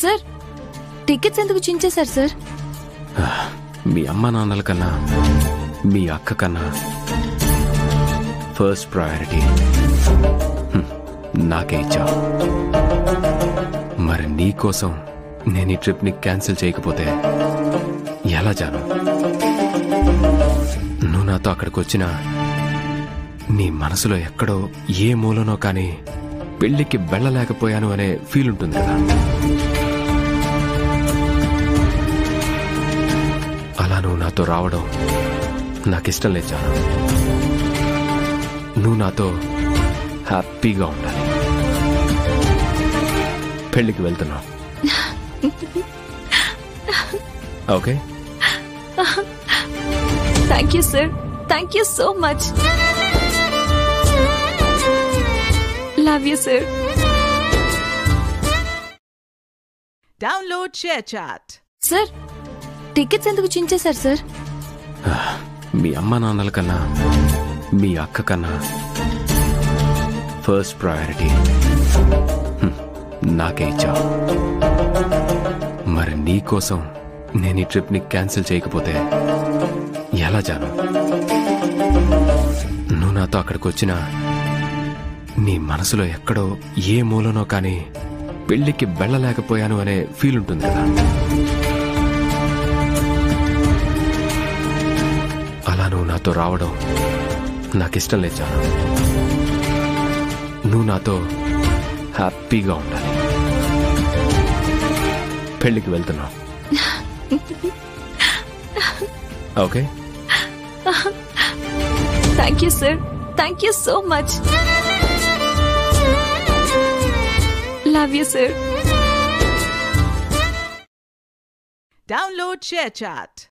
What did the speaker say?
Sir tickets ఎందుకు చించేశారు sir? మీ అమ్మ నాన్నల కన్నా మీ అక్క కన్నా ఫస్ట్ ప్రయారిటీ నాకే ఇచ్చావు. మరి నీకోసం నేను ఈ ట్రిప్ని క్యాన్సిల్ చేయకపోతే ఎలా జాను? నువ్వు నాతో అక్కడికి వచ్చినా నీ మనసులో ఎక్కడో ఏ మూలనో కానీ పెళ్లికి వెళ్ళలేకపోయాను అనే ఫీల్ ఉంటుంది కదా. అలా నువ్వు నాతో రావడం నాకిష్టం లేదు జాను. నువ్వు నాతో హ్యాపీగా ఉండాలి. పెళ్లికి వెళ్తున్నావు, okay? Thank you sir, thank you so much. Love you sir. Download share chat. Sir tickets ఎందుకు చించేశారు సార్? మీ అమ్మ నాన్నల కన్నా మీ అక్క కన్నా ఫస్ట్ ప్రయారిటీ నాకే ఇచ్చావు. మరి నీకోసం నేను ఈ ట్రిప్ని క్యాన్సిల్ చేయకపోతే ఎలా జాను? నువ్వు నాతో అక్కడికి వచ్చినా నీ మనసులో ఎక్కడో ఏ మూలనో కానీ పెళ్లికి వెళ్ళలేకపోయాను అనే ఫీల్ ఉంటుంది కదా. అలా నువ్వు నాతో రావడం నాకిష్టం లేదు జాను. నువ్వు నాతో హ్యాపీగా ఉండాలి. పెళ్లికి వెళ్తున్నావు, okay? Thank you sir, thank you so much. Love you sir. Download share chat.